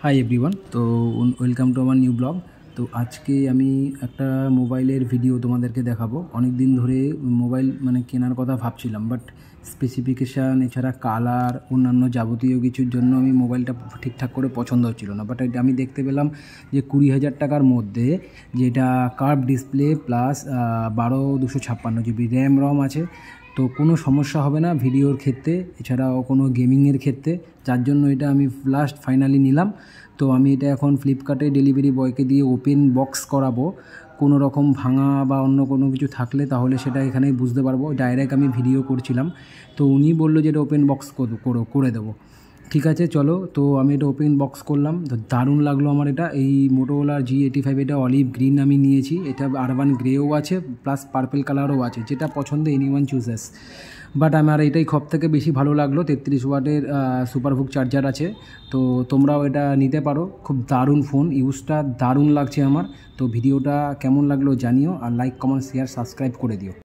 Hi everyone. তো welcome to আমার new blog. তো আজকে আমি একটা মোবাইলের ভিডিও তোমাদেরকে দেখাবো। অনেক দিন ধরে মোবাইল কেনার কথা ভাবছিলাম, বাট স্পেসিফিকেশান এছাড়া কালার অন্যান্য যাবতীয় কিছুর জন্য আমি মোবাইলটা ঠিকঠাক করে পছন্দ হচ্ছিল না। বাট আমি দেখতে পেলাম যে 20,000 টাকার মধ্যে যেটা curve display plus 12/256 GB RAM ROM আছে, তো কোনো সমস্যা হবে না ভিডিওর ক্ষেত্রে, এছাড়াও কোনো গেমিংয়ের ক্ষেত্রে, যার জন্য এটা আমি লাস্ট ফাইনালি নিলাম। তো আমি এটা এখন ফ্লিপকার্টে ডেলিভারি বয়কে দিয়ে ওপেন বক্স করাবো। কোনো রকম ভাঙা বা অন্য কোনো কিছু থাকলে তাহলে সেটা এখানেই বুঝতে পারবো। ডাইরেক্ট আমি ভিডিও করছিলাম, তো উনি বললো যে এটা ওপেন বক্স করে দেবো। ঠিক আছে চলো, তো আমি এটা ওপেন বক্স করলাম। তো দারুণ লাগলো আমার এটা। এই মোটোরোলা G85, এটা অলিভ গ্রিন আমি নিয়েছি। এটা আরবান গ্রেও আছে প্লাস পার্পল কালারও আছে, যেটা পছন্দ এনিওয়ান চুজেস। বাট আমার এটাই সব থেকে বেশি ভালো লাগলো। 33 ওয়াটের সুপারহুক চার্জার আছে, তো তোমরাও এটা নিতে পারো। খুব দারুণ ফোন, ইউজটা দারুণ লাগছে আমার। তো ভিডিওটা কেমন লাগলো জানিও, আর লাইক কমেন্ট শেয়ার সাবস্ক্রাইব করে দিও।